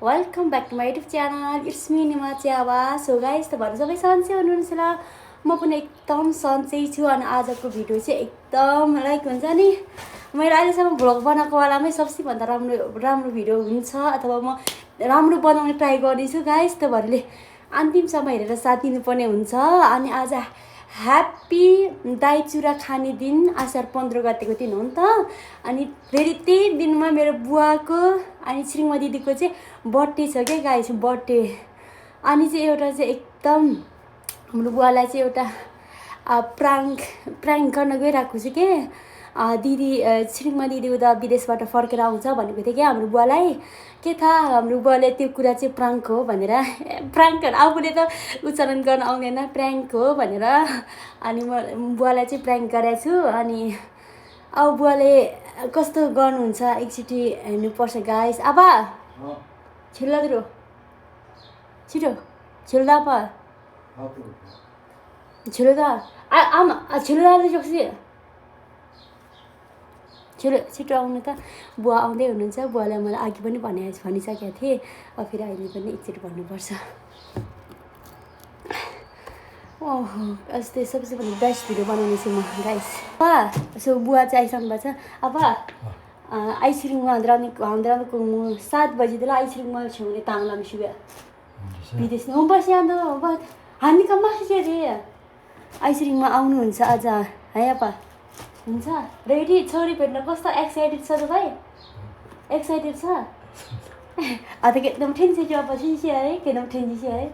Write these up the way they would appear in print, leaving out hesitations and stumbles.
Welcome back to my YouTube channel. It's me Nima Chiawa. So guys, तपाईहरु सबै सन्चै हुनुहुन्छ होला. म पनि एकदम सन्चै छु अनि आजको भिडियो चाहिँ एकदम लाइक हुन्छ नि मैले अहिलेसम्म भ्लग बनाएको वालामै सबसे भन्दा राम्रो भिडियो हुन्छ अथवा म राम्रो बनाउने ट्राई गर्दैछु गाइस. तपाईहरुले अन्तिमसम्म हेरेर साथ दिनुपर्ने हुन्छ. अनि आज ह्याप्पी दही चुरा खाने दिन असार 15 गतेको दिन हो नि त. अनि फेरि त्यही दिनमा मेरो बुवाको अनि श्रीमा दिदीको चाहिँ बर्थडे छ के गाइस, बर्थडे. अनि चाहिँ एउटा चाहिँ एकदम हाम्रो बुवालाई चाहिँ एउटा प्राङ्क गर्न गइरहेको छु के. दिदी श्रीमा दिदी उता विदेशबाट फर्केर आउँछ भनेको थियो क्या हाम्रो बुवालाई. के थाहा हाम्रो बुवाले त्यो कुरा चाहिँ प्राङ्क हो भनेर, प्राङ्क आफूले त उच्चारण गर्न आउँदैन, प्राङ्क हो भनेर. अनि म बुवालाई चाहिँ प्राङ्क गरेको छु. अनि अब बुवाले कस्तो गर्नुहुन्छ एकचोटि हेर्नुपर्छ गाइस. आबा छिल्लाद्रो छिटो छिल्दा पा छिल्दा आमा छिल्दा जोक्सी छिटो आउनु त. बुवा आउँदै हुनुहुन्छ. बुवालाई मलाई अघि पनि भनिसकेको थिएँ. अब फेरि अहिले पनि एकचोटि भन्नुपर्छ. ओहो अस्ति सबसे भन्दा बेस्ट भिडियो बनाउने छु म गाइस. सो बुवा चाहिँ आइसक्नु भएको छ. अब आइसक्रिममा हान्द्राको म 7 बजीतिर आइसक्रिममा छेउने ताङलाम सुबे विदेश न बसी आउँदा हामी कम्मा रे आइसक्रिममा आउनुहुन्छ आज है. अपा हुन्छ रेडी छोरी भेट्न कस्तो एक्साइटेड छ त भाइ, एक्साइटेड छ. एकदम ठेन्सी जो अब ठेन्सी है, एकदम ठेन्सी है.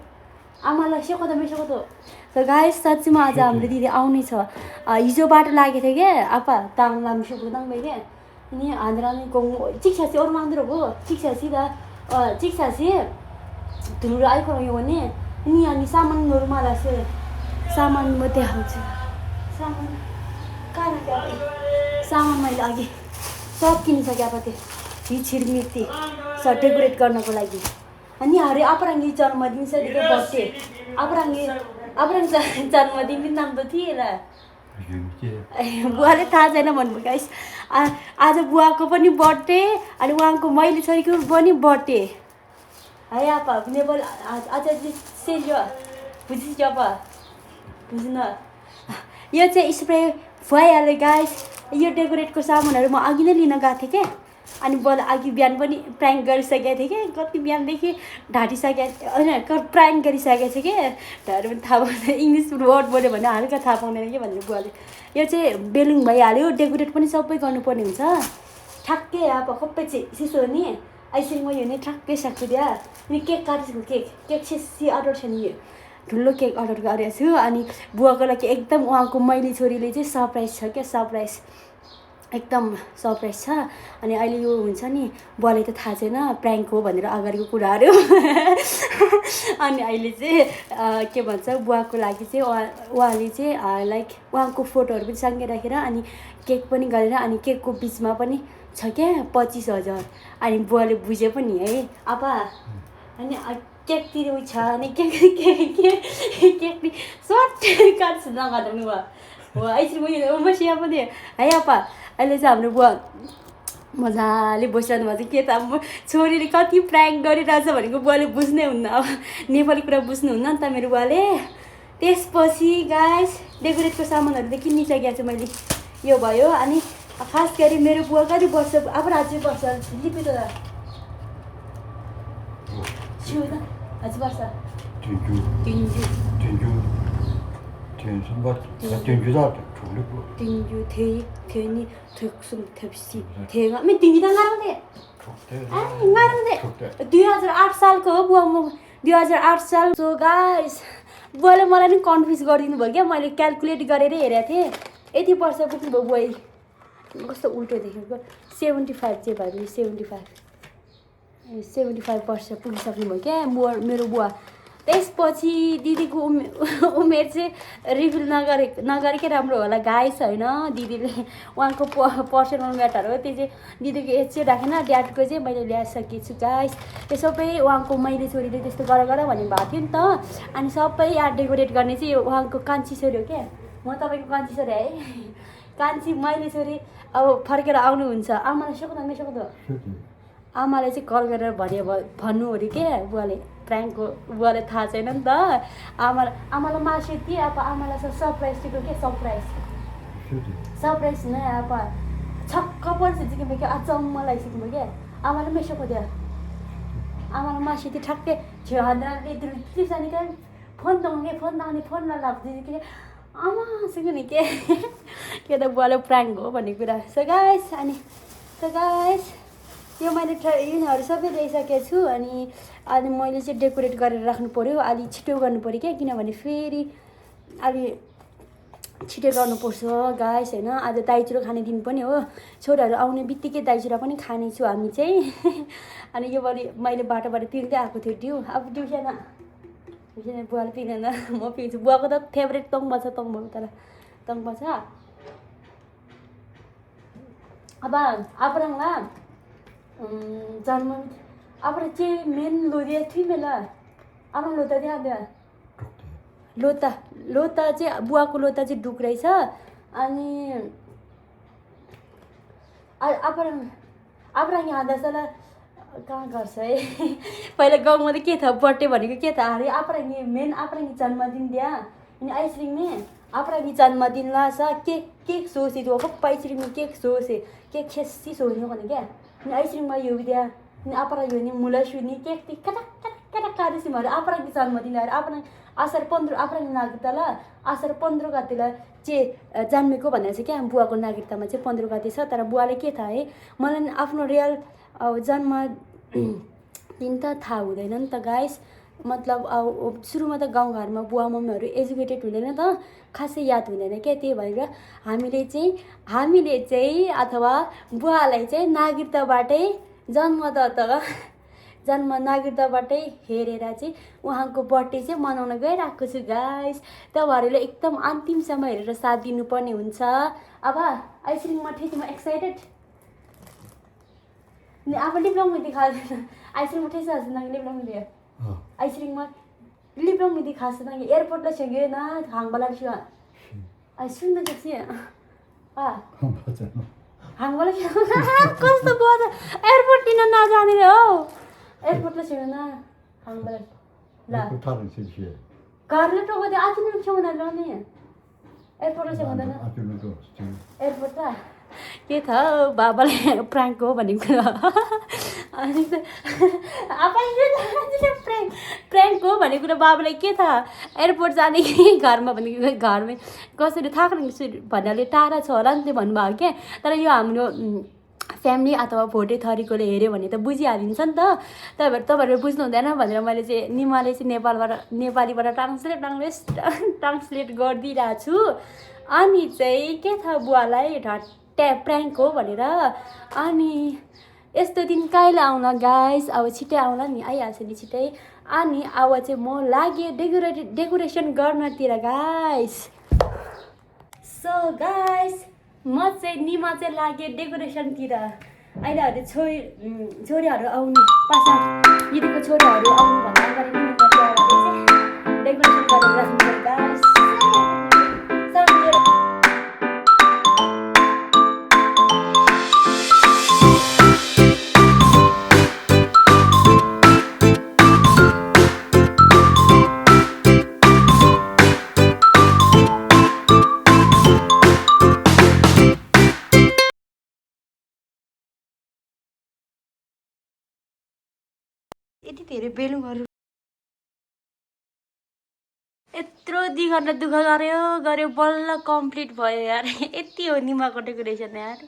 आमालाई सेको त मेसोको त. सो गाइस साँच्चीमा आज हाम्रो दिदी आउने छ. हिजो बाटो लागेको थियो क्या आपा ताङ लाम सुको ताङ मैले नि हान्द्रानी गोङ चिक्सासी अरू मान्दरो हो चिक्सासी त चिक्सासी धुलो आइको यो भने नि अनि सामानहरू मलाई से सामान म देखाउँछु. सामान कहाँ राख्यो सामान मैले अघि सब किनिसकेँ. अब त्यो छिरमिर्ती स डेकोरेट गर्नको लागि. अनि अरे अपराङ्गी जन्मदिन छ दिदी बर्थडे अपराङ्गी जन्मदिन पनि नाम त थिएन. बुवाले थाहा छैन भन्नु गाइस. आज बुवाको पनि बर्थडे अनि उहाँको मैले छोरीको पनि बर्थडे है. आपा नेपाल आज सेन्जो बुझिस अब बुझ्न. यो चाहिँ स्प्रे भइहाल्यो गाइस. यो डेकोरेटको सामानहरू म अघि नै लिन गएको थिएँ क्या. अनि बल अघि बिहान पनि प्राङ्क गरिसकेको थिएँ कि कति बिहानदेखि ढाँटिसकेको होइन प्राङ्क गरिसकेको थिएँ कि. ढाहरू पनि थाहा पाउँदैन इङ्ग्लिस वर्ड बोल्यो भने हल्का थाहा पाउँदैन कि भन्ने बुवाले. यो चाहिँ बेलुङ भइहाल्यो. डेकोरेट पनि सबै गर्नुपर्ने हुन्छ ठ्याक्कै. अब कप्पै चाहिँ सिसो हो नि आइसक्रिम यो नि ठ्याक्कै सक्छु त्यहाँ. अनि केक काटिसक्यो. केक चाहिँ अर्डर छ नि, यो ठुलो केक अर्डर गरेको छु. अनि बुवाको लागि एकदम उहाँको मैले छोरीले चाहिँ सरप्राइज छ क्या, सरप्राइज एकदम सरप्राइज छ. अनि अहिले यो हुन्छ नि बुवाले त थाहा छैन प्राङ्क हो भनेर अगाडिको कुराहरू. अनि अहिले चाहिँ के भन्छ बुवाको लागि चाहिँ उहाँले चाहिँ लाइक उहाँको फोटोहरू पनि सँगै राखेर अनि केक पनि गरेर अनि केकको बिचमा पनि छ क्या 25,000. अनि बुवाले बुझ्यो पनि है आपा. अनि केकतिर उयो छ अनि केक सर्ट काट्छु नगर्नु भयो हो आइसक्रिम बसिया पनि है. आपा अहिले चाहिँ हाम्रो बुवा मजाले बसिरहनु भएको छ. के त अब छोरीले कति प्राङ्क गरिरहेछ भनेको बुवाले बुझ्नै हुन्न. अब नेपाली कुरा बुझ्नुहुन्न नि त मेरो बुवाले. त्यसपछि गाइस डेकोरेटको सामानहरू त किनिसकेको छु मैले. यो भयो. अनि खास गरी मेरो बुवा कति वर्ष अब राज्य वर्ष लिपि त हजुर वर्ष नि 2008 सालको हो बुवा म 2008 साल. सो गाइस बुवाले मलाई नि कन्फ्युज गरिदिनु भयो क्या. मैले क्यालकुलेट गरेर हेरेको थिएँ यति वर्ष पुग्नुभयो बुवा. कस्तो उल्टो देखेको 75 चाहिँ भयो 75 वर्ष पुगिसक्नुभयो क्या मेरो बुवा. त्यसपछि दिदीको उमेर चाहिँ रिभिल नगरेकै राम्रो होला गाइस होइन. दिदीले उहाँको पर्सनल म्याटर हो त्यो चाहिँ. दिदीको एज चाहिँ राखेन. ड्याडको चाहिँ मैले ल्याइसकेको छु गाइस. त्यो सबै उहाँको मैले छोरीले त्यस्तो गर भन्ने भएको थियो नि त. अनि सबै यहाँ डेकोरेट गर्ने चाहिँ यो उहाँको कान्छी छोरी हो क्या. म तपाईँको कान्छी छोरी है. कान्छी मैले छोरी अब फर्केर आउनुहुन्छ. आमालाई सक्नु मेसक्नु आमालाई चाहिँ कल गरेर भन्नु अरे के बुवाले प्राङ्कको बुवाले थाहा छैन नि त आमालाई मासु दिए अब आमालाई सरप्राइज दिएको के सरप्राइज नै अब छक्क परिसक्यो कि अचम्म लागिसक्यो क्या आमाले मेसो खोज्यो आमालाई मासु दिए ठ्याक्कै छेउ हातले सानी क्या फोन नआउने फोन नलाग्दियो कि आमा सुन्यो नि के त बुवाले प्राङ्क हो भन्ने कुरा सो गाइस यो मैले यिनीहरू सबै ल्याइसकेको छु अनि मैले चाहिँ डेकोरेट गरेर राख्नु पऱ्यो अलि छिटो गर्नु पऱ्यो क्या किनभने फेरि अलि छिटो गर्नुपर्छ गाइस होइन आज दाइचुरा खाने दिन पनि हो छोराहरू आउने बित्तिकै दाइचुरा पनि खानेछु हामी चाहिँ अनि यो पालि मैले बाटोबाट पिउँदै आएको थियो डिउ अब डिउ छैन बुवाले पिँदैन म पिउँछु बुवाको त फेभरेट तङ्बा छ तर तङ्बा छ अब आपराङला जन्म आपरा चाहिँ मेन लोदिया थियो मेला आमा लोता दिया लोता चाहिँ बुवाको लोता चाहिँ डुक्रै छ अनि आपराङ यहाँ दसला कहाँ गर्छ है पहिला गाउँमा त के थियो बर्थडे भनेको के थियो अरे आपराङी मेन आपराङी जन्मदिन दिया अनि आइसक्रिम में आपराङी जन्मदिन ला सा केक सोचे तो पप्पा आइसक्रिम में केक सोचे केक खेसी सोच्नु भने क्या अनि आइसक्रिममा यो दिया अनि आपराङ यो नि मुला सुनि केक कटा काटेपछि मैले आपराङी जन्मदिन आएर आपराङ असार 15 आपराङ नागरिकताला असार 15 गतेला चाहिँ जन्मेको भनेर चाहिँ क्या बुवाको नागरिकतामा चाहिँ 15 गते छ तर बुवाले के थाहा है मलाई आफ्नो रियल जन्म दिन त थाहा हुँदैन नि त गाइस मतलब सुरुमा त गाउँघरमा बुवा मम्मीहरू एजुकेटेड हुँदैन त खासै याद हुँदैन क्या त्यही भएर हामीले चाहिँ अथवा बुवालाई चाहिँ नागरिकताबाटै जन्म नागरिकताबाटै हेरेर चाहिँ उहाँको बर्थडे चाहिँ मनाउन गइरहेको छु गाइस तपाईँहरूले एकदम अन्तिमसम्म हेरेर साथ दिनुपर्ने हुन्छ अब आइसक्रिममा ठिकमा एक्साइटेड अब लिप्लङ मिदी खाँदैन आइसक्रिममा ठेस हाल्छ नागे लिप्लङ मिदी आइसक्रिममा लिप्लङ मिदी खाँछ नागे एयरपोर्टलाई छेगे ना हाङबला छु आइसक्रिम त देख्छ हाङबला कस्तो भयो त एयरपोर्ट किन नजाने रे हो एयरपोर्टलाई छेगे ना हाङबला ला घरले टोको त्यो आफूले छेउना रहने एयरपोर्टलाई छेउदैन एयरपोर्ट त के था बाबाले प्राङ्क हो भन्ने कुरा अनि प्राङ्क हो भन्ने कुरा बाबालाई के थाहा एयरपोर्ट जाने कि घरमा भन्ने घरमै कसरी थाहा भन्नाले टाढा छ होला नि त्यो भन्नुभयो क्या तर यो हाम्रो फ्यामिली अथवा भोटे थरीकोले हेऱ्यो भने त बुझिहालिन्छ नि त तपाईँहरू बुझ्नु हुँदैन भनेर मैले चाहिँ निमाले चाहिँ नेपालीबाट ट्रान्सलेट गरिदिइरहेको छु अनि चाहिँ के थाहा बुवालाई प्राङ्क हो भनेर अनि यस्तो दिन कहिले आउला गाइस अब छिट्टै आउला नि आइहाल्छ नि छिट्टै अनि अब चाहिँ म लागेँ डेकोरेसन गर्नतिर गाइस सो गाइस म चाहिँ निमा चाहिँ लागेँ डेकोरेसनतिर अहिले छोरीहरू आउनु पासा दिदीको छोरीहरू आउनुभन्दा अगाडि नै डेकोरेसन गरेर राख्नु पर्यो गाइस यति धेरै बेलुङहरू यत्रो दिगर्न दुःख गऱ्यो बल्ल कम्प्लिट भयो यार यति हो निमाको डेकोरेसन यार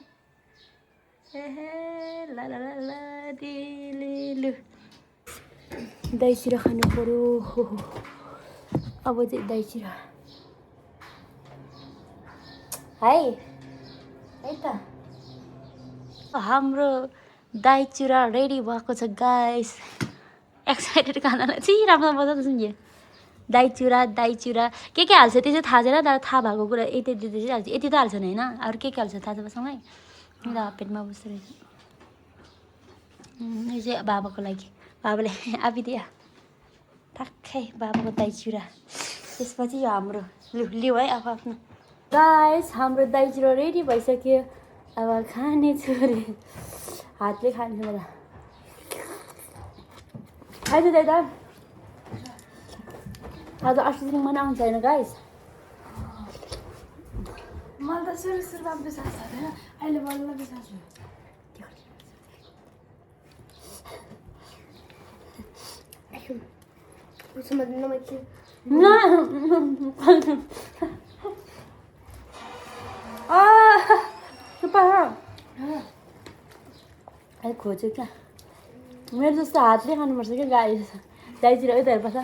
लु दही चिरा खानु पर्यो अब चाहिँ दही चिरा है त हाम्रो दही चिरा रेडी भएको छ गाइस एक्साइटेड खानालाई चाहिँ राम्रो मजा सुन्यो दही चिरा के हाल्छ त्यो चाहिँ थाहा छैन तर थाहा भएको कुरा यति चाहिँ हाल्छ यति त हाल्छ नि होइन अरू के हाल्छ थाहा छ सँगै मेरो हाफपेटमा बस्दो रहेछ यो चाहिँ बाबाको लागि बाबाले आबिदिया ठ्याक्कै बाबाको दही चिरा त्यसपछि यो हाम्रो लिउ है आफ्नो गाइस हाम्रो दही चिरा रेडी भइसक्यो अब खाने छु अरे हातले खाने मलाई आज दादा आज अस्ति मनाउनु छैन गाइस मलाई त सुरुमा विश्वास छैन अहिले बल्ल विश्वास भयो उसमा नमाइछु न अहिले खोज्यो क्या मेरो जस्तो हातले खानुपर्छ क्या गाई दाइतिर यता हेर्नुपर्छ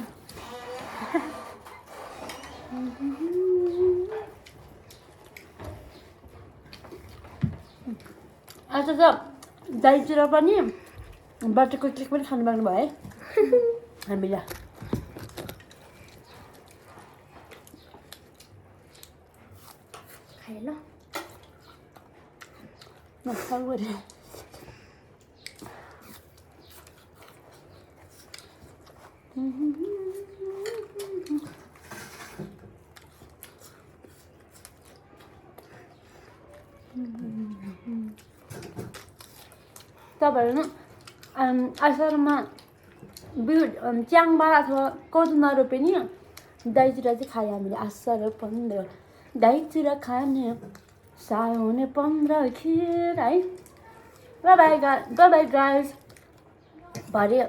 आज त दाइतिर पनि बटरको केक पनि खानु पाउनु भयो है हामीले खाए ल तपाईँहरू असारमा बिउ च्याङबाट अथवा कोदो नरोपे नि दाइतिर चाहिँ खायो हामीले असार 15 दाइतिर खाने साउन 15 खिर है बाई गाइस भरे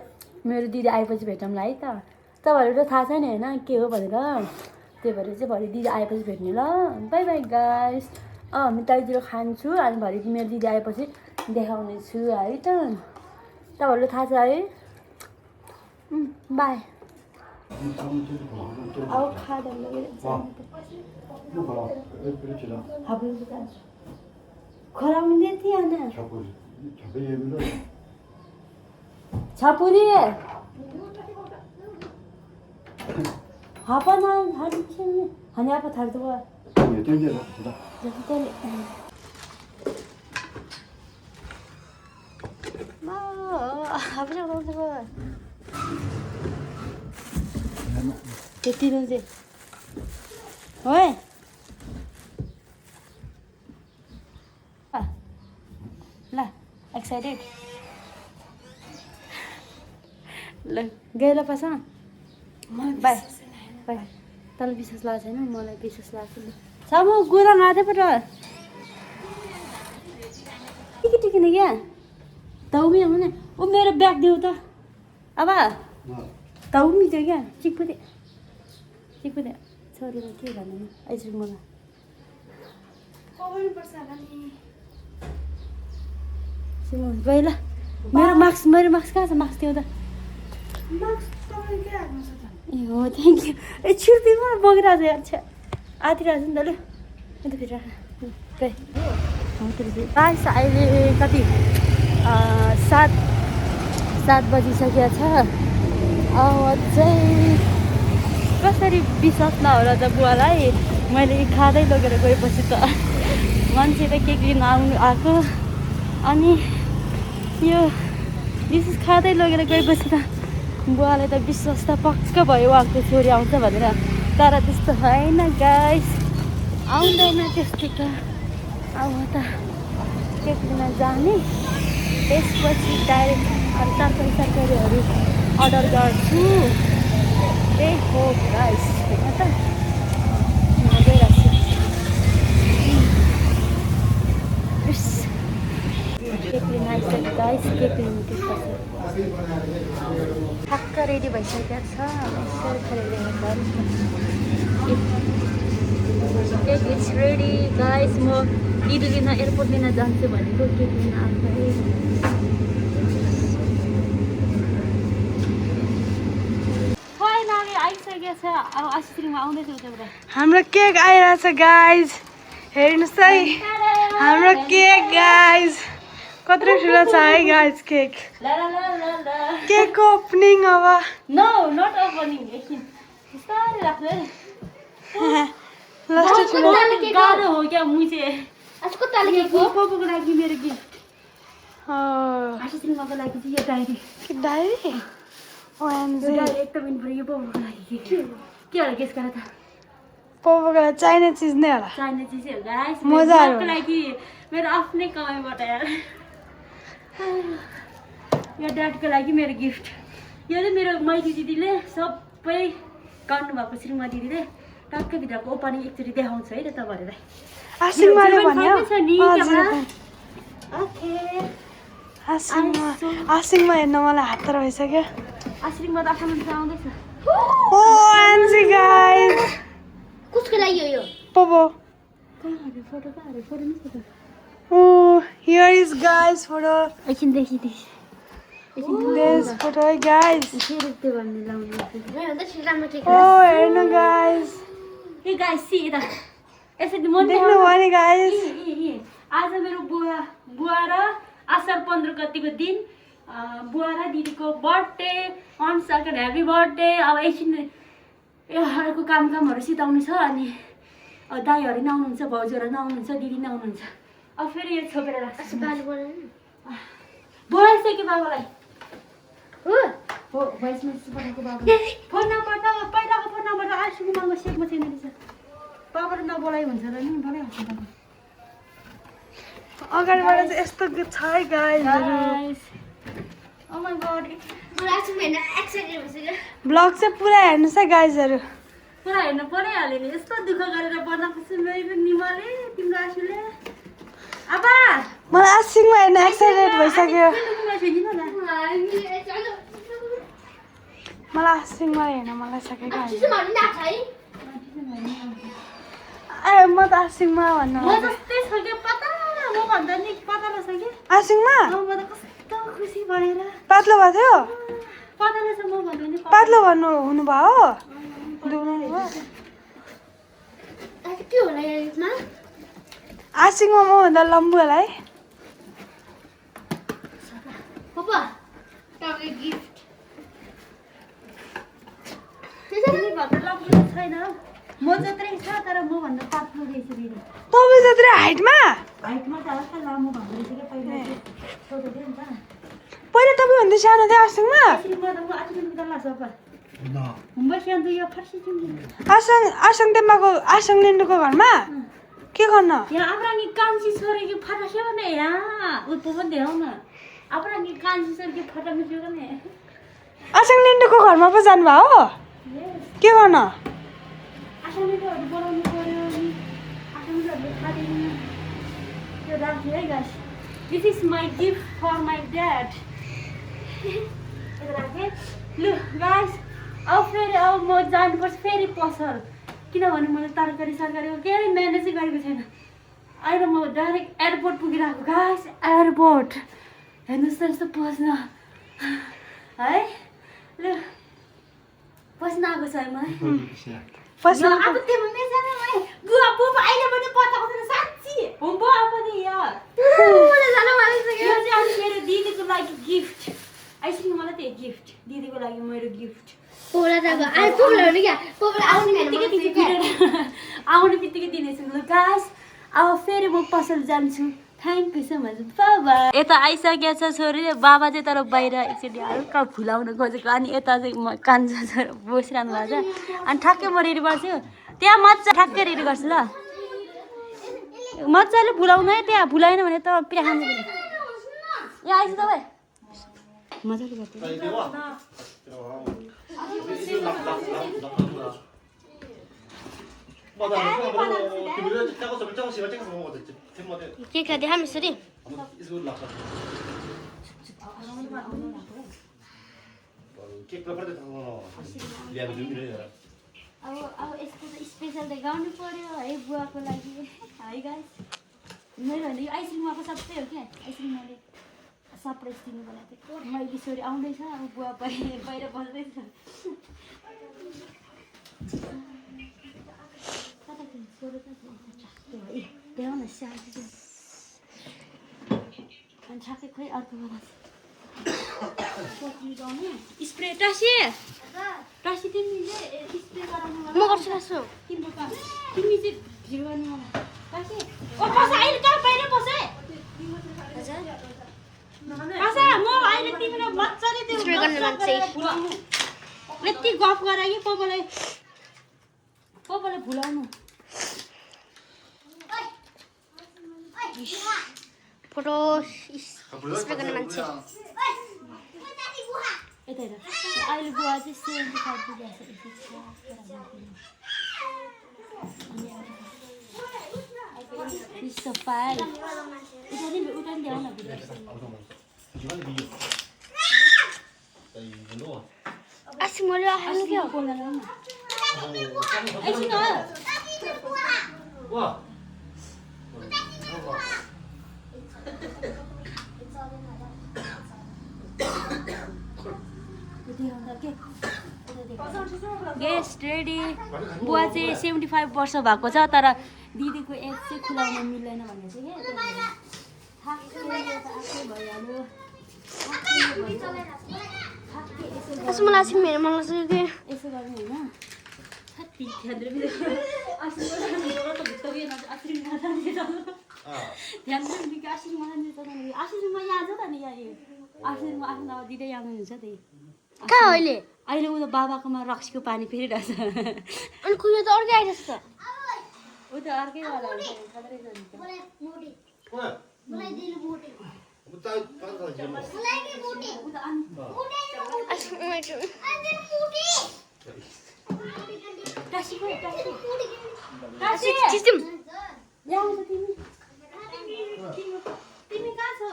मेरो दिदी आएपछि भेटौँला है त तपाईँहरू त थाहा छैन होइन के हो भनेर त्यही भएर चाहिँ भरे दिदी आएपछि भेट्ने ल बाई गाइस म दाइतिर खान्छु अनि भरे मेरो दिदी आएपछि देखाउने छु है त तपाईँहरूलाई थाहा छ है बाई अब खाँदा खराउने थियो छपुरी हापा ना हाने आप थार तो त्यति रुन्छ ओए ल एक्साइटेड ल गएर पस बाई बाई तँलाई विश्वास लागेको छैन मलाई विश्वास लाग्छ सामु गुरा आधैपट टिकी नै क्या ताउमी आउने ऊ मेरो ब्याग देऊ त अब ताउमी थियो क्या चिकपुदे छोरीलाई के भन्नु आइसक्यो मलाई गए ल मेरो मार्क्स कहाँ छ मार्क्स देऊ त ए हो थ्याङ्क यू ए छुर्पीमा बगिरहेको छ यार छ आतिरहेको छ नि त ल अन्त फेरि गाइस अहिले कति 7 बजिसकेको छ चाहिँ कसरी विश्वास नहोला त बुवालाई मैले खाँदै लगेर गएपछि त मान्छे त केक लिन आएको अनि यो विशेष खाँदै लगेर गएपछि त बुवालाई त विश्वास त पक्का भयो उहाँको छोरी आउँछ भनेर तर त्यस्तो होइन गाइस आउँदैन त्यस्तो त अब त केक लिन जाने त्यसपछि डाइरेक्ट अरू तरकारीहरू अर्डर गर्छु त्यही हो गाइस होइन त गइरहेको छु केक लिन आइसक्यो गाइस केक लिनु त्यसपछि ठक्क रेडी भइसकेको छ केक इट्स रेडी गाइस म दिदी लिन एयरपोर्ट लिन जान्छु भनेको केक लिन आएको आइसकेको छ अब आइसक्रिममा आउँदैछ उताबाट हाम्रो केक आइरहेछ गाइज हेर्नुहोस् है हाम्रो केक गाइज कत्रो ठुलो छ है गाइज केक केकको ओपनिङ अब नो नट ओपनिङ एकछिन बिस्तारै राख्नु है लास्ट ठुलो गाह्रो हो क्या मुझे यसको तालिकेको पोपोको लागि मेरो गिफ्ट आइसक्रिमको लागि चाहिँ यो डायरी डायरी ओएमजी एकदम इन्फर यो पोपोको लागि के होला गेस गर त पोपोको चाहिने चिज नै होला चाहिने चिजै हो गाइस मजाको लागि मेरो आफ्नै कमाइबाट यार यो ड्याडको लागि मेरो गिफ्ट यो चाहिँ मेरो मैली दिदीले सबै गर्नुभएको श्रीमती दिदीले टक्कै भित्रको ओपनिङ एकचोटि देखाउँछ है त तपाईँहरूलाई आसिङमाले भन्यो ओके आसिङमा हेर्न मलाई हात भइसक्यो आसिङमा त आफ्नो आउँदैछ ओ एन्सी गाइस कसको लागि हो यो पोपो फोटो नि photo Oh, here is guys photo. एकछिनदेखि This photo, guys. फेरि त्यो भन्ने लाउनु भन्दा राम्रो केक Oh, हेर्नु guys. ए गाइस सी यता यसरी मन देख्नु भयो नि guys. आज मेरो बुवा र असार 15 गतिको दिन बुवा र दिदीको birthday on second happy birthday अब एकछिन अर्को कामहरू सिताउनु छ अनि दाइहरू नआउनुहुन्छ भाउजूहरू नआउनुहुन्छ दिदी नआउनुहुन्छ अब फेरि यो छोपेर राख्छ बोलाइसक्यो बाबालाई हो भोइस मेसेज पठाएको बाबा फोन नम्बर त पहिलाको फोन नम्बर त आइसुकुमामा सेभमा छैन रहेछ बाबाले नबोलाइ हुन्छ र नि बोलाइहाल्छ बाबा अगाडिबाट चाहिँ यस्तो छ है guys. ओ माय गॉड मलाई चाहिँ हैन एक्साइटेड भइसक्यो Vlog चाहिँ पुरा हेर्नुस् है guysहरु. पुरा हेर्नु परिहाल्यो नि यस्तो दुःख गरेर बनाएको छु मेरो निमले तिम्रो आशुले आबा मलाई आसिङमा हेर्न एक्साइटेड भइसक्यो. मलाई आसिङमा हेर्न मलाई सके guys. म त आसिङमा भन्नु म जस्तै छ के पता म भन्दा नि पताला छ के आसिङमा म त कस्तो खुसी भएर पातलो भएको थियो पताला छ म भन्दा नि पातलो भन्नु हुनुभयो दुख्नु भयो के होला यसमा आसिङमा म भन्दा लम्बु होला है पप्पा तपाईँ गिफ्ट त्यसरी भन्दा लम्बु छैन म जत्रै छ तर म भन्दा पातलो रहेछ दिदी तपाईँ जत्रै हाइटमा हाइटमा त हल्का लामो भन्दो रहेछ क्या पहिला सोधेको नि त पहिला तपाईँ भन्दा सानो थियो आसिङमा यसरी गर्दा म आजकल दल्ला छ पर हुँबा सानो यो फर्सी तिमी आसाङ टेम्बाको आसाङ लिन्डुको घरमा के गर्न यहाँ आपराङ्गी कान्छी छोरी की फटा छ भने यहाँ उत्पो पनि देखाउ न आपराङ्गी कान्छी छोरी की फटा मिच्यो भने आसाङ लिन्डुको घरमा पो जानुभयो के गर्न आसामीहरू बोलाउनु पर्यो अनि आसामीहरूले खाँदैन त्यो राख्यो है guys this is my gift for my dad राखेँ लु गाइस अब फेरि अब म जानुपर्छ फेरि पसल किनभने मैले तरकारी सरकारीको केही म्यानेजै गरेको छैन अहिले म डाइरेक्ट एयरपोर्ट पुगिरहेको गाइस एयरपोर्ट हेर्नुहोस् त यस्तो पस्न है लु पस्न आएको छ मलाई पस्न अब त्यो मेसामा मैले बुवा बुवा अहिले पनि पताएको छैन साँच्ची हो बुवा पनि यहाँ मलाई जान मन लाग्यो यो चाहिँ अनि मेरो दिदीको लागि गिफ्ट आइसिङ मलाई त्यो गिफ्ट दिदीको लागि मेरो गिफ्ट पोला त आइ पोला हो नि क्या पोला आउने आउने बित्तिकै दिनेछु ल गाइस अब फेरि म पसल जान्छु थ्याङ्क यू सो मच बाबा यता आइसकेको छ छोरीले बाबा चाहिँ तर बाहिर एकचोटि हल्का फुलाउन खोजेको अनि यता चाहिँ म कान्छा छोरा बसिरहनु भएको छ अनि ठ्याक्कै म रेडी गर्छु त्यहाँ मजा ठ्याक्कै रेडी गर्छु ल मजाले फुलाउनु है त्यहाँ फुलाएन भने त पिरा खान्छ यहाँ आइस तपाईँ मजाले गर्छु केक देखा मिसरी अब यसको त स्पेसल देखाउनु पर्यो है बुवाको लागि है गाइस मेरो भने यो आइसक्रिम उहाँको सबै हो क्या आइसक्रिम मैले सरप्राइज दिनु बनाएको थिएँ मैले छोरी आउँदैछ अब बुवा बाहिर बस्दैछ देखाउन अनि ठ्याक्कै खोइ अर्को बेला स्प्रे टाँसी टाँसी तिमीले स्प्रे गराउनु म गर्छु गर्छु तिम्रो काम तिमी चाहिँ भिड गर्ने मलाई टाँसी ओ पस अहिले कहाँ बाहिर पसे आशा म अहिले तिमीलाई मजाले त्यो स्प्रे गर्ने मान्छे यति गफ गराए कि पपलाई भुलाउनु फोटो स्प्रे गर्ने मान्छे यता हेर अहिले बुवा चाहिँ 75 पुगेको छ फाइल उता नि ल्याउ न मैले हाल्नु के हो एकछिन गेस्ट रेडी बुवा चाहिँ 75 वर्ष भएको छ तर दिदीको एज चाहिँ खुलाउन मिल्दैन भनेको छ कसो मलाई चाहिँ मेरो मन लाग्छ कि यसो गर्नु होइन दिँदै आउनुहुन्छ त्यही कहाँ अहिले अहिले उता बाबाकोमा रक्सीको पानी फेरिरहेछ अनि कुयो त अर्कै आइरहेछ त उता अर्कैवाला तिमी कहाँ छौ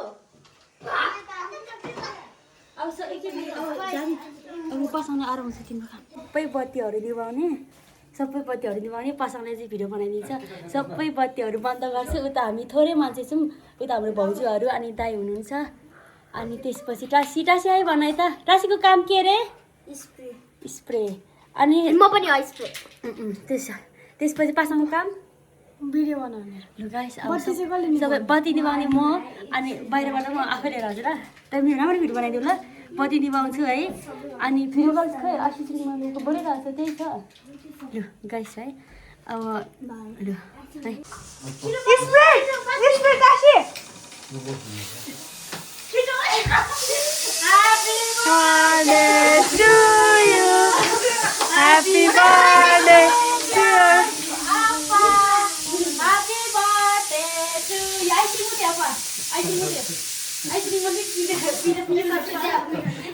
अब पसाउने आराम छ तिम्रो सबै बत्तीहरू निभाउने पसाउने चाहिँ भिडियो बनाइदिन्छ सबै बत्तीहरू बन्द गर्छ उता हामी थोरै मान्छे छौँ उता हाम्रो भाउजूहरू अनि दाइ हुनुहुन्छ अनि त्यसपछि टासी आयो भन त टासीको काम के अरे स्प्रे अनि म पनि हो स्प्रे त्यसपछि पासाउने काम भिडियो बनाउने लु गाइस अब सबै बत्ती निभाउने म अनि बाहिरबाट म आफै लिएर आउँछु ल तपाईँ राम्रो भिडियो बनाइदिउँ ल बत्ती निभाउँछु है अनि भिडियो कल खै अस्तिको बोलिरहेको छ त्यही छ लु गाइस है अब लु है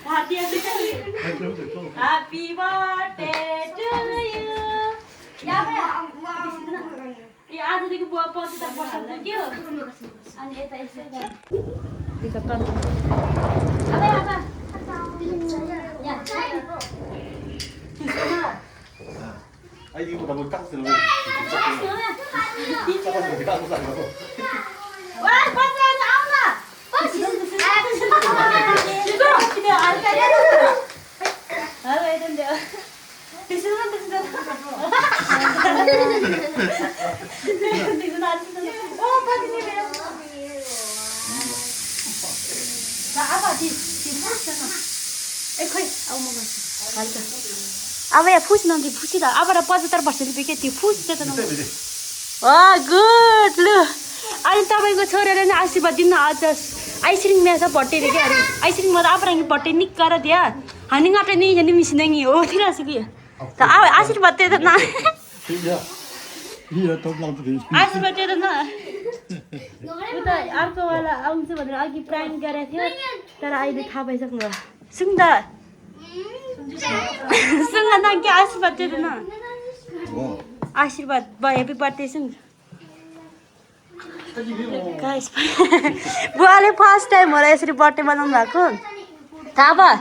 Happy birthday to you. Happy birthday to you. आजदेखि बुवा 75 वर्ष पुग्यो अनि यता यसो अब यहाँ फुस नदी फुसी त अब 75 वर्ष पुग्यो त्यो फुस त गुड लु अनि तपाईँको छोराले नि आशीर्वाद दिनु आज आइसक्रिम मेसा बर्थडे क्या अरे आइसक्रिम मतलब आप रंगी बर्थडे निक कर दिया हनी आपने नहीं जनी मिस नहीं हो थी ना सिकी तो आप आशीर्वाद दे देना आशीर्वाद दे देना उता अर्को वाला आउँछ भनेर अघि प्राङ्क गरेको थियो तर अहिले थाहा भइसक्नु सुन त सुन न के आशीर्वाद दे देना आशीर्वाद ह्याप्पी बर्थडे सुन गाइस बुवाले फर्स्ट टाइम होला यसरी बर्थडे बनाउनु भएको थाहा भयो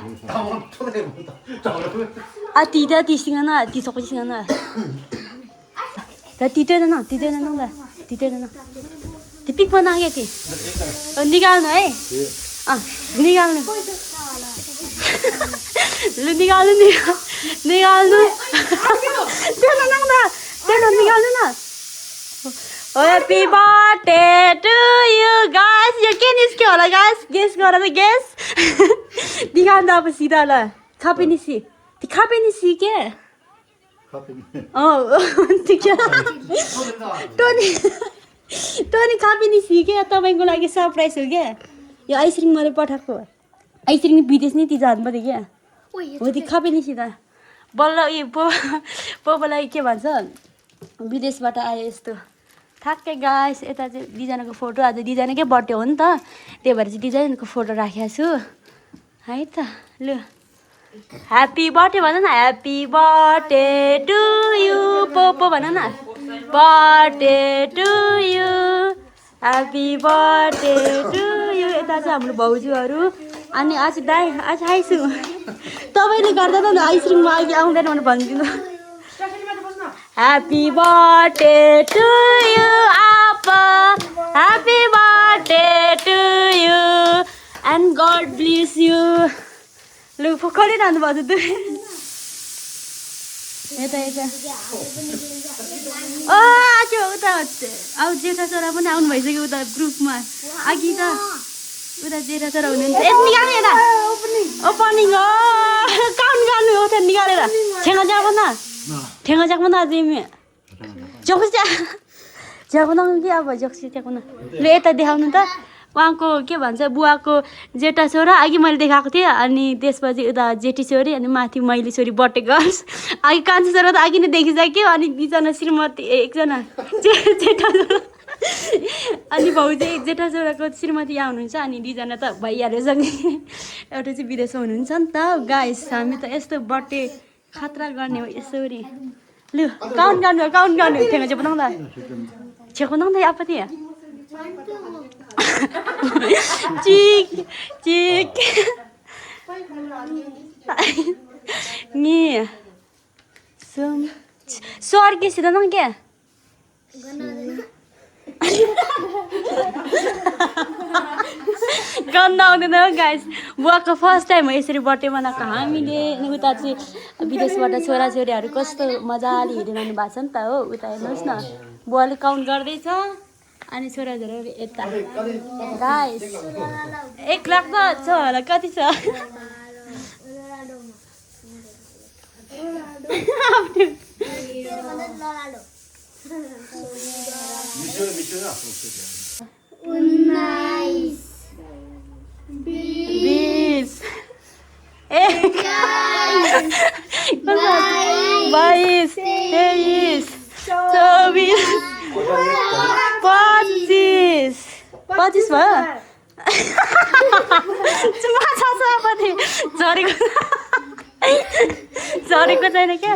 तितो तिसँग न तिसोसँग न तितेन ल तितेन त्यो पिक बनाएको कि निकाल्नु है निकाल्नु लु निकाल्नु निकाल्नु निकाल्नु न Happy birthday to you guys. यो के निस्क्यो होला गाइस गेस गर त गेस दिखाउँ त अब सिधा ल खापेनिसी त्यो खापेनिसी के टोनी खापेनिसी के तपाईँको लागि सरप्राइज हो क्या यो आइसक्रिम मैले पठाएको आइसक्रिम विदेश नि ती जानु पर्यो क्या हो त्यो खापेनिसी त बल्ल यो पोपोलाई के भन्छ विदेशबाट आयो यस्तो ठ्याक्कै गाइस यता चाहिँ दुईजनाको फोटो आज दुईजनाकै बर्थडे हो नि त त्यही भएर चाहिँ दुईजनाको फोटो राखेको छु है त लु ह्याप्पी बर्थडे भन न ह्याप्पी बर्थडे टु यु पोपो भन न birthday to you happy birthday to you यता चाहिँ हाम्रो भाउजूहरू अनि आज दाइ आज आइसु तपाईँले गर्दा त आइसक्रिममा अहिले आउँदैन भनेर भनिदिनु ह्याप्पी बर्थडे टु यु आपा happy birthday to you and God bless you लु खोलिरहनु भएको त यता यता आज उता अब जेठा छोरा पनि आउनु भइसक्यो उता ग्रुपमा अघि त उता जेठा छोरा हुनुहुन्छ ए निकाल्नु यता ओपनिङ हो काउन्ट गर्नु हो त निकालेर ठेङ्गा जाको न ठेङ्गा जाको न तिमी जोक्सी जाको न कि अब जोक्सी जाको न ल यता देखाउनु त उहाँको के भन्छ बुवाको जेठा छोरा अघि मैले देखाएको थिएँ अनि त्यसपछि उता जेठी छोरी अनि माथि मैले छोरी बर्थडे गर्ल्स अघि कान्छो छोरा त अघि नै देखिसक्यो अनि दुईजना श्रीमती एकजना जेठा छोरा अनि भाउजू जेठा छोराको श्रीमती यहाँ हुनुहुन्छ अनि दुईजना त भइहाल्यो सँगै एउटा चाहिँ विदेशमा हुनुहुन्छ नि त गाइस हामी त यस्तो बर्थडे खतरा गर्ने हो यसरी लु काउन्ट गर्नु ठेङ्गा चाहिँ बनाउँदा छेको बनाउँदा आपत्ति चिक चिक नि स्वर्गीसित न क्या गन्ध आउँदैन गाइस बुवाको फर्स्ट टाइम हो यसरी बर्थडे मनाएको हामीले उता चाहिँ विदेशबाट छोराछोरीहरू कस्तो मजाले हेरिरहनु भएको छ नि त हो उता हेर्नुहोस् न बुवाले काउन्ट गर्दैछ अनि छोराछोरीहरू यता गाइस 1 लाख त छ होला कति छ बीस 22 23 24 25 भयो झरेको छैन क्या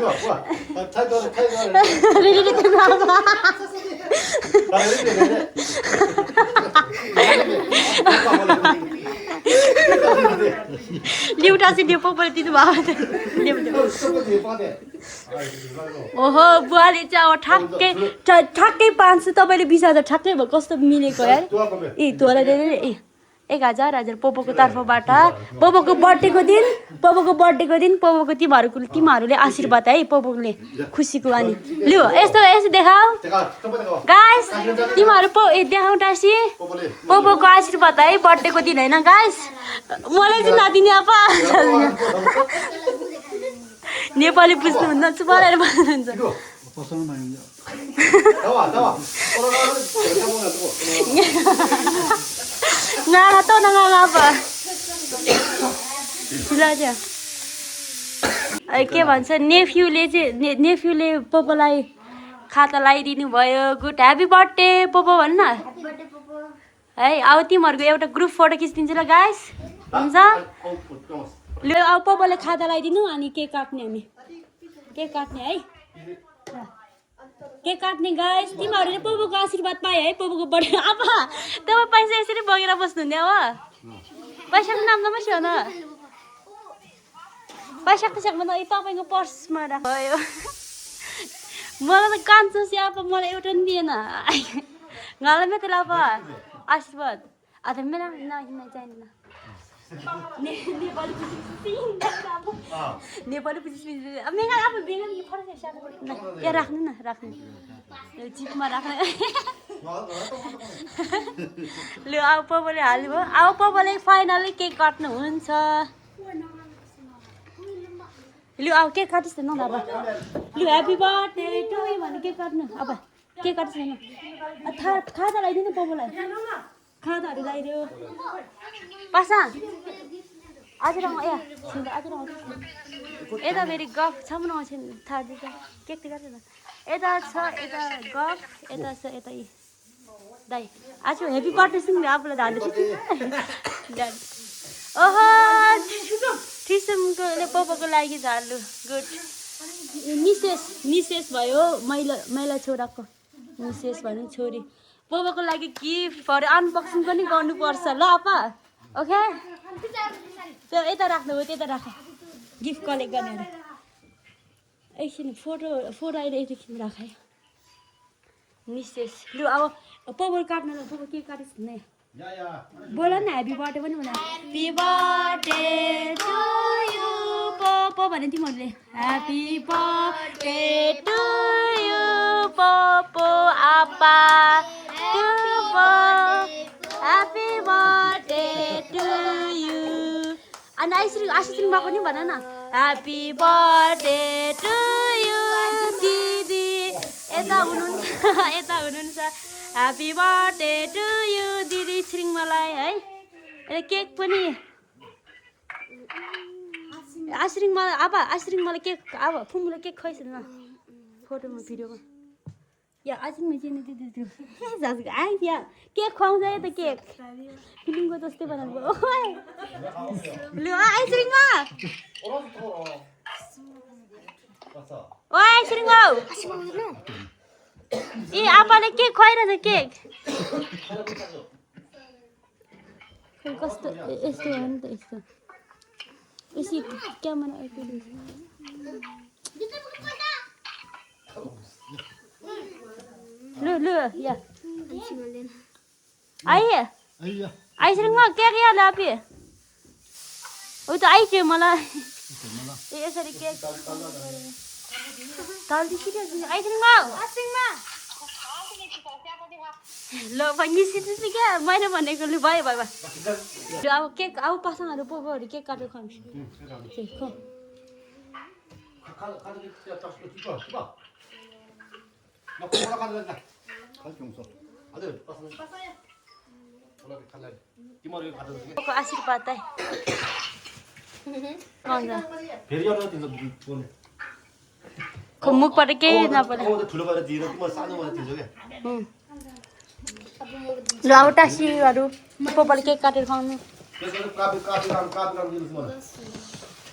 लिउटासी लिउ पोपोले दिनुभएको ओहो बुवाले चाहिँ अब ठ्याक्कै 500 तपाईँले 20,000 ठ्याक्कै भयो कस्तो मिलेको यार ए तँलाई ए 1,000 पोपोको तर्फबाट पोपोको बर्थडेको दिन पोपोको तिमीहरूले आशीर्वाद है पोपोले खुसीको अनि लु यस्तो देखाऊ गाइस तिमीहरू देखाऊ टासी पोपोको आशीर्वाद है बर्थडेको दिन होइन गाइस मलाई चाहिँ नदिने आपा नेपाली बुझ्नुहुन्न चुपालेर भन्नुहुन्छ के भन्छ नेफ्यूले पोपोलाई खाता लगाइदिनु भयो गुड ह्याप्पी बर्थडे पोपो भन्न है अब तिमीहरूको एउटा ग्रुप फोटो खिचिदिन्छु ल गाइस हुन्छ ल अब पोपोले खाता लगाइदिनु अनि केक काट्ने हामी केक काट्ने है केक काट्ने गाइस तिमीहरूले पोपोको आशीर्वाद पाए है पोपोको बर्थडे आपा तपाईँ पैसा यसरी बगेर बस्नुहुने हो पैसाको नाम नमस्ते हो न पैसा त्यसमा त तपाईँको पर्समा राख्यो मलाई त कान्छो आपा मलाई एउटा नि दिएन गाला में तेला आपा आशीर्वाद अरे मेरा नहीं चाहिए नेपाली पुलिस अब मेगा अब बेगा नि फरक छ या राख्नु न राख्नु जिपमा राख्नु ल अब पोपोले हाल्नु अब पोपोले फाइनली केक काट्नु हुन्छ लु अब केक काट्छ न अब लु ह्यापी बर्थडे टु यु भने केक काट्नु अब केक काट्छ न खाता लगाइदिनु पोपोलाई खादाहरू लगाइदियो पासा आज या आज यता फेरि गफ छ न थाहा दिन्छ केक काट्छ न यता छ यता गफ यता छ यता दाइ आज हेप्पी बर्थडे सुन्नु आफूलाई धान्दै ओहो सिसमकोले पोपोको लागि झालु गुड निशेष भयो मैला छोराको निशेष भन्ने छोरी पोपोको लागि गिफ्टहरू अनबक्सिङ पनि गर्नुपर्छ ल अपा ओके त्यो यता राख्नु हो त्यता राख गिफ्ट कलेक्ट गर्ने एकछिन फोटो अहिले एकछिन राख है निशेष लु अब पोपो काट्नु ल पोपो के काटिस् भने बोल न ह्याप्पी बर्थडे पनि बोल ह्याप्पी बर्थडे टु यु पोपो भने तिमीहरूले ह्याप्पी बर्थडे टु यु पोपो आपा ह्याप्पी बर्थडे टु यु अनि आइसक्रिममा पनि भन न ह्याप्पी बर्थडे टु यु दिदी यता हुनुहुन्छ ह्याप्पी बर्थडे टु यु दिदी श्रीङमालाई है केक पनि आश्रिङमालाई केक अब फुम्बुले केक खुवाइस् न फोटोमा भिडियोमा या आश्रिङमा चाहिँ दिदी आइदिया केक खुवाउँछ है त केक फिल्मको जस्तै बनाउनु लु आइसक्रिङमा ओ आइसक्रिङ हौ ए आपाले केक खुवाइरहेछ केक कस्तो यस्तो हो नि त यस्तो यसो क्यामेरा लु या आइए आइसक्रिङ केक या लापी ऊ त आइसक्यो मलाई यसरी केक आइसक्रिङमा ल निस्किँदैछु क्या मैले भनेको लु भयो भयो लु अब केक अब पासाङहरू पोपोहरू केक काटेर खुवाउँछु आशीर्वाद मुखबाट केही नपऱ्यो ल अब टासीहरू पोपोले केक काटेर खुवाउनु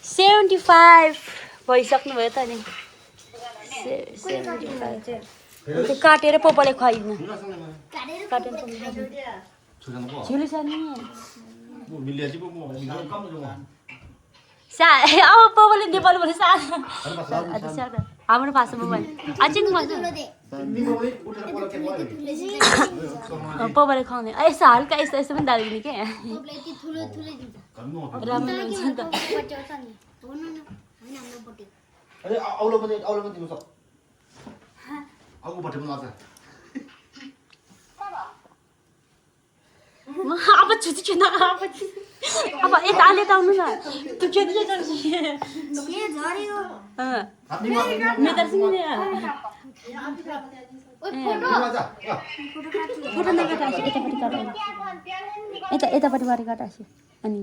75 भइसक्नु भयो त नि 75 काटेर पोपोले खुवाइदिनु झुली सानो अब पोपोले नेपाली भने सानो हाम्रो भाषामा भयो अझै पोपोले खुवाउने यस्तो हल्का यस्तो यस्तो पनि दालिदिने क्या राम्रो हुन्छ नि त अब छुट्टी खेल्न अब यता अलि त आउनु न त्यो खेल्दै फोटो यतापट्टि बारे काटासी अनि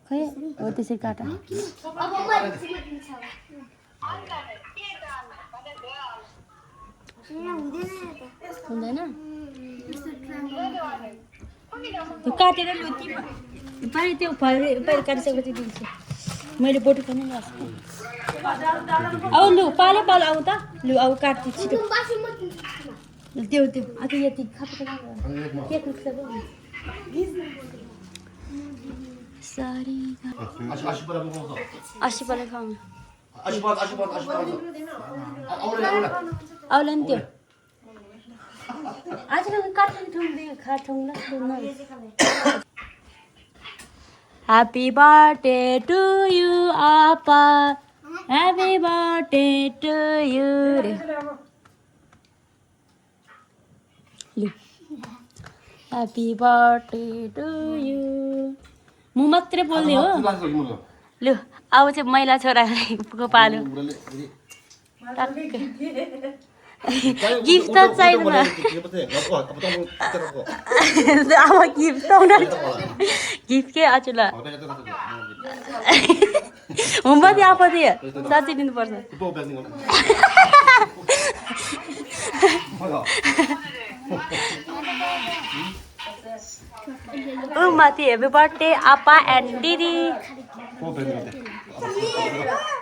खै हो त्यसरी काटा हुँदैन त्यो काटेर लु पारि त्यो पारि काटिसकेपछि दिन्छु मैले बोटो पनि ल्याएको अब लु पालो आऊ त लु अब काट्छु छिटो त्यो अब यति के सारी 80 पालो खाउँ आउला नि त्यो आजकल Happy birthday to you, Appa. Happy birthday to you. Happy birthday to you. म मात्रै बोल्ने हो लु अब चाहिँ मैला छोराको पालो गिफ्ट त चाहिँदैन अब गिफ्ट गिफ्ट के आज ल होमवर्क आप साँच्चै दिनुपर्छ माथि हेप्पी बर्थडे आपा एन्ड दिदी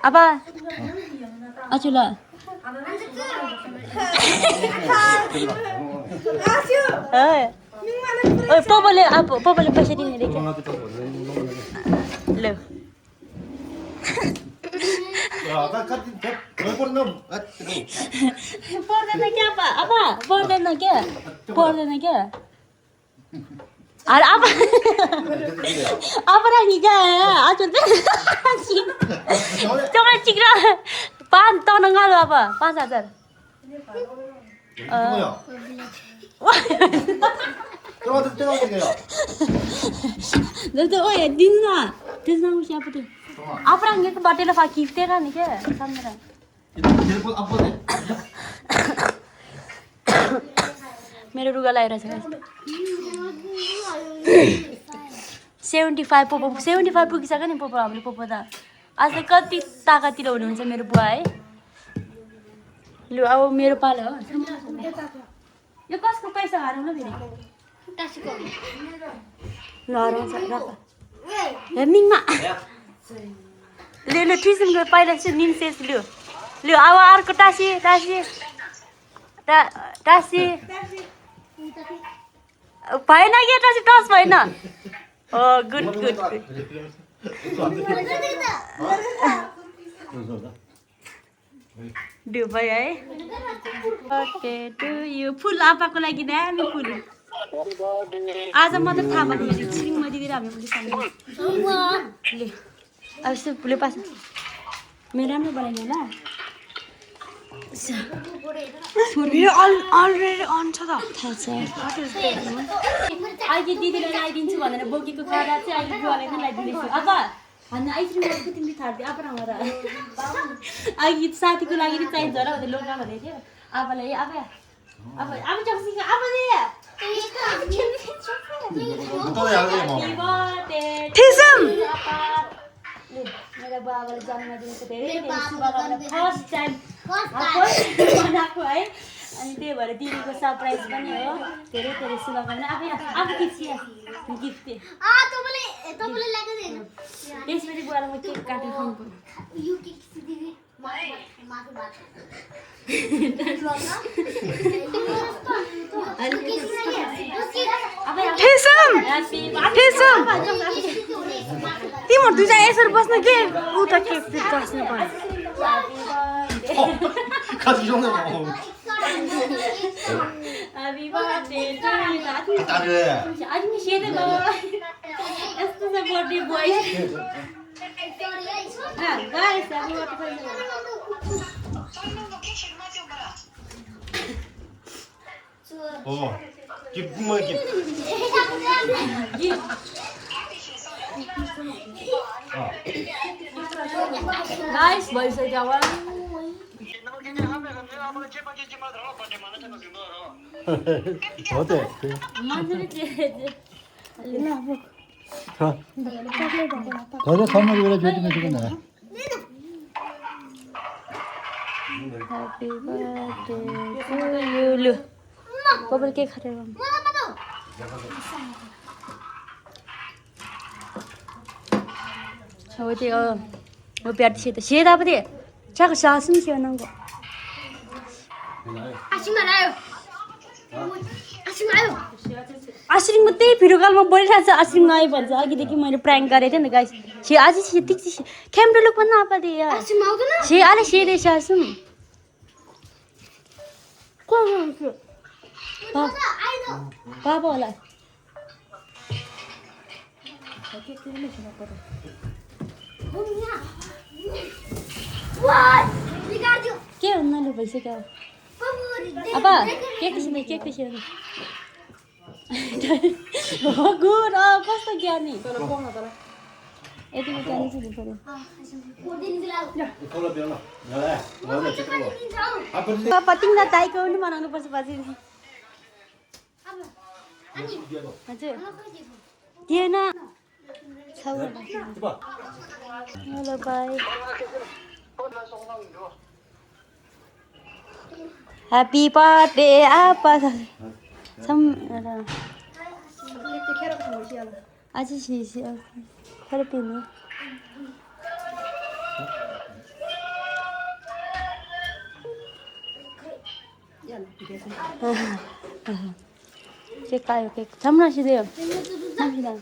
आपा अच्छा ल पोपोले पैसा दिने रे ल पर्दैन क्या आपा पर्दैन क्या अरे आप रानी क्या है आज चोकर चिकरा 5 तौन ngalu apa 5,000 Itu oh ya Dina nama siapa tuh? Apa orangnya ke batin lah fakir kan nih ya kamera. Telepon apa nih? मेरो रुगा लगाएर छ 75 पोपो 75 पुगिसक्यो नि पोपो हाम्रो पोपो त आज कति ताकातिर हुनुहुन्छ मेरो बुवा है लु अब मेरो पालो हो यो कसको पैसा हारौँ ल फेरि ल हराउँछ राख हेमिङमा ले ट्युसनको पहिला चाहिँ निम्सेस लु अब अर्को टासी भएन के टासी टच भएन गुड डुबाई है ओके टु यु फुल आपाको लागि दामी फुल आज मात्र थाहा भएको मैले छिरिङ दिदी र हामी पुलिस ले अब यस्तो फुले पास मेरो राम्रो बनाइदियो ल अलरेडी अन छ त थाहा छ अहिले दिदीलाई लगाइदिन्छु भनेर बोकेको खाना चाहिँ अहिले बुवालाई नै लगाइदिँदैछु अब भन्दा आइसक्रिम तिमीले थाहा दियो अब र अहिले साथीको लागि नि चाहिन्छ होला भन्दै लोका भन्दै थियो आपालाई अब जक्सिङ अब मेरो बाबाले जन्मदिनको धेरै शुभकामना फर्स्ट टाइम बनाएको है अनि त्यही भएर दिदीको सरप्राइज पनि हो धेरै शुभकामना अब गिफ्ट त्यसपछि बुवालाई म केक काटेर खुवाउनु तिम्रो दुईजना यसरी बस्नु के उता केक बस्नु पर्यो Happy birthday to you. आज मी शेते तो ऐसा सब बर्थडे बॉय हां गाइस हैप्पी बर्थडे 기쁨만 기. गाइस भइसक्यो अब 어때? मान्छेले 더더 선물이 왜 줘주면 되겠네. Happy birthday to you. Lu. Papa के खा रहे हो? 어디요? 뭐 뼈치다. 시에다 버디. 자꾸 사슴 시원한 거. आश्रिङ मात्रै भिडियो कलमा बोलिरहेको छ आश्रिङ आयो भन्छ अघिदेखि मैले प्राङ्क गरेको थिएँ नि गाइस छे आज क्यामेरा लुक पनि नपादे यार छे आले छे सासुम बाबा होला के हुन्न लु भइसक्यो अब के कसो गुड कस्तो ज्ञानी यतिको ज्ञानी चाहिँ दिनुपर्यो पतिङलाई ताइको पनि बनाउनु पर्छ पछि हजुर दिएन हेलो बाई ह्याप्पी बर्थडे आपा 아직 시시야. 하루비는. 까요 잠시나시대요. 잠시나.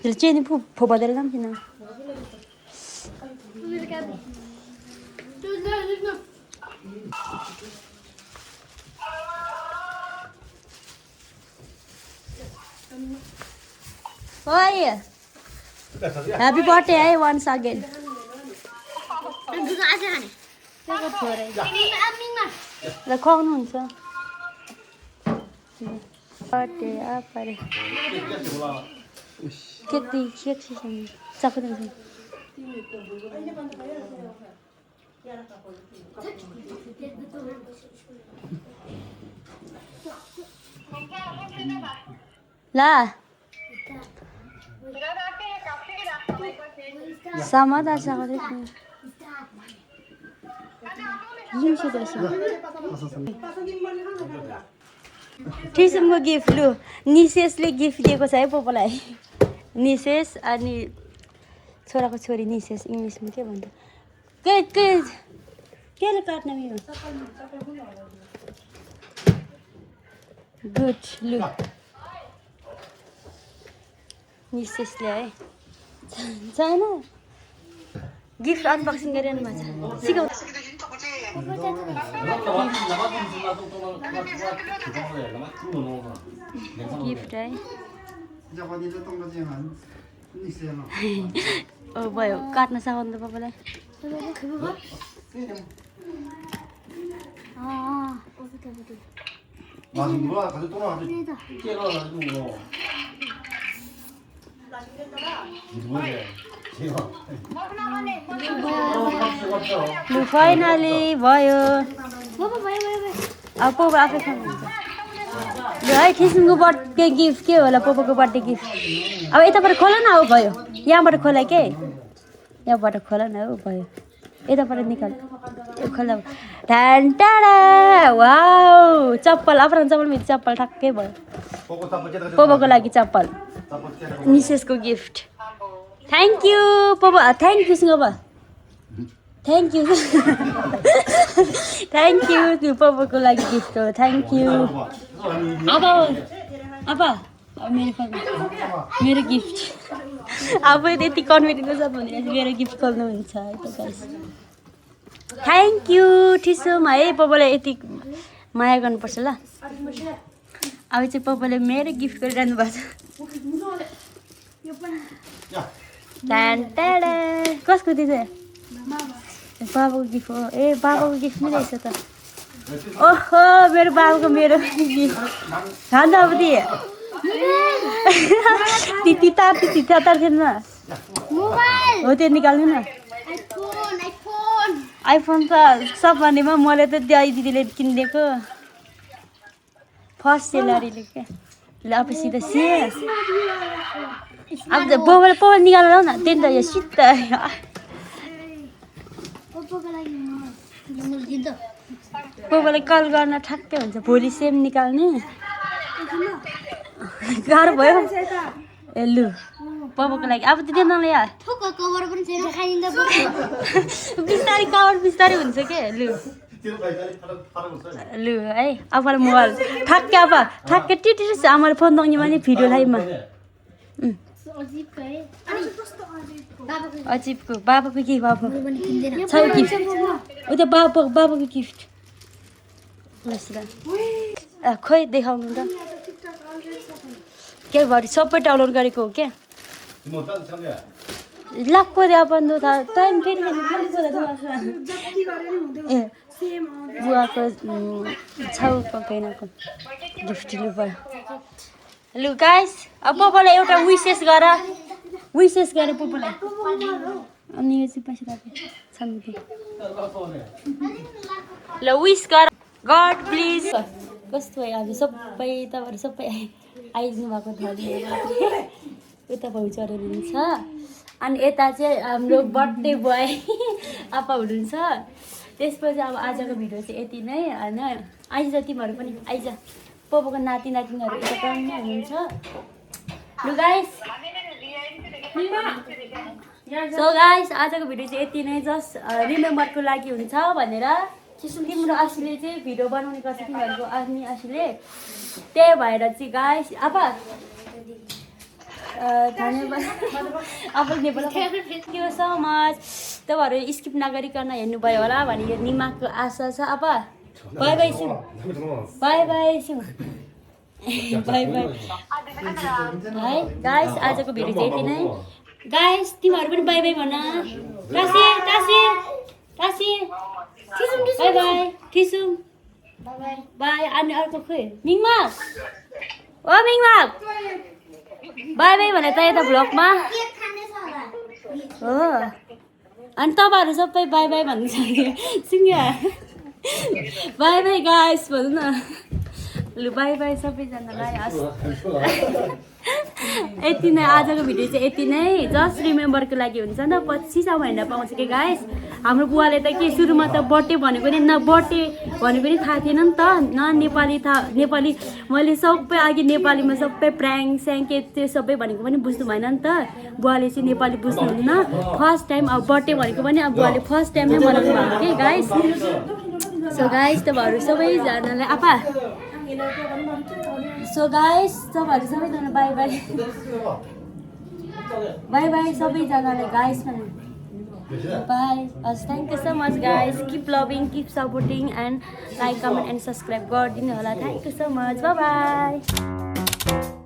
일제니 보바들 잠시나. Oi. Happy birthday once again. दुध आज खाने ल खुवाउनुहुन्छ birthday apa deh cake sih cakep sih lah sama dah cakep deh ठिसुमको गिफ्ट लु निसेसले गिफ्ट दिएको छ है पोपोलाई निसेस अनि छोराको छोरी निसेस इङ्ग्लिसमा के भन्छ केले काट्न मिल्यो गुड लु निसेसले है छैन गिफ्ट अनबक्सिङ गरिरहनु भएको छ सिकाउ गिफ्ट है ओ भयो काट्न सकाउनु त पापालाई लु फाइनली भयो अब पोपो आफै खानुहुन्छ लु है ठिसुमको बर्थडे गिफ्ट के होला पोपोको बर्थडे गिफ्ट अब यताबाट खोला न हो भयो यहाँबाट खोला के यहाँबाट खोला न हो भयो यताबाट निकाल खोला ढान टाडा वाउ चप्पल आफ्नो चप्पल मेरो चप्पल ठ्याक्कै भयो पोपोको लागि चप्पल निसेसको gift thank you Popo thank you Singh thank you thank you पोपोको लागि गिफ्ट हो थ्याङ्क यू अब मेरो गिफ्ट अब यति कन्फिडेन्टको छ भने मेरो गिफ्ट खोल्नुहुन्छ है त गाइस थ्याङ्क यू ठिसुम है पोपोलाई यति माया गर्नुपर्छ ल अब चाहिँ पोपोले मेरो गिफ्ट गरिरहनु भएको छ कसको दिन्छ बाबाको गिफ्ट हो ए बाबाको गिफ्ट नै रहेछ त ओहो मेरो बाबाको मेरो गिफ्ट खान्छ अब तितार थिएन हो त्यो निकाल्नु न आइफोन त सबभन्दैमा मैले त दिदीले किनिदिएको फर्स्ट सेलरीले क्या ल अब सिधा अब त पोपो निकालेर न त्यही त यो सिधा पोपोलाई कल गर्न ठ्याक्कै हुन्छ भोलि सेम निकाल्ने गाह्रो भयो ए लु पोपोको लागि अब त दिँदैन यार बिस्तारै कभर बिस्तारै हुन्छ के लु लु है अब मोबाइल ठ्याक्कै अब ठ्याक्कै टिटी आमाले फोन दङ्गीमा नि भिडियो लाइभमा अजिबको बाबाको के बाबा छ गिफ्ट उता बाबाको गिफ्ट खोइ देखाउनु त के भयो सबै डाउनलोड गरेको हो क्या लाखको अब टाइम फेरि ए बुवाको छाउको कैनाको गिफ्ट लु भयो लु गाइस अब पोपोलाई एउटा विसेस गर पोपोलाई अनि यो चाहिँ पैसा राखेँ छान्नु ल विस गर गड प्लिज कस्तो भयो हामी सबै तपाईँहरू सबै आइदिनु भएको धन्यवाद यता भाउजूहरू हुनुहुन्छ अनि यता चाहिँ हाम्रो बर्थडे बोय आपा हुनुहुन्छ त्यसपछि अब आजको भिडियो चाहिँ यति नै होइन आइज तिमीहरू पनि आइज पोपोको नाति नातिनीहरू यता पनि हुनुहुन्छ लु गाइस सो गाइस आजको भिडियो चाहिँ यति नै जस्ट रिमेम्बरको लागि हुन्छ भनेर तिम्रो आशीले चाहिँ भिडियो बनाउने गर्छ तिमीहरूको आफ्नै आशीले त्यही भएर चाहिँ गाइस धन्यवाद अब Nepal thank you so much तपाईँहरू स्किप नगरिकन हेर्नुभयो होला भन्ने निमाको आशा छ अब bye bye Sim bye bye Sim bye bye है गाइस आजको भिडियो चाहिँ यति नै गाइस तिमीहरू पनि बाई बाई भन Tashi Tashi Tashi bye bye Thisum bye अनि अर्को खोइ मिङमाक ओ मिङमाक बाई बाई भने त यता भ्लगमा हो अनि तपाईँहरू सबै बाई बाई भन्नु सुन्या बाई बाई गाइस भन्नु न लु बाई बाई सबैजनालाई यति नै आजको भिडियो चाहिँ यति नै जस्ट रिमेम्बरको लागि हुन्छ नि त 2500 भनेर पाउँछ कि गाइस हाम्रो बुवाले त के सुरुमा त बर्थडे भनेको नि न बर्थडे भनेको नि थाहा थिएन नि त न नेपाली मैले सबै अघि नेपालीमा सबै प्र्याङ्क स्याङ्क के त्यो सबै भनेको पनि बुझ्नु भएन नि त बुवाले चाहिँ नेपाली बुझ्नुहुन्न फर्स्ट टाइम अब बर्थडे भनेको पनि अब बुवाले फर्स्ट टाइम नै मनाउनु भएको कि गाइस सो गाइस तपाईँहरू सबैजनालाई आपा सो गाइस तपाईँहरू सबैजना बाई बाई बाई बाई सबैजनालाई गाइस बाई हस् thank you so much guys keep loving keep supporting and like comment and subscribe गरिदिनु होला thank you so much by by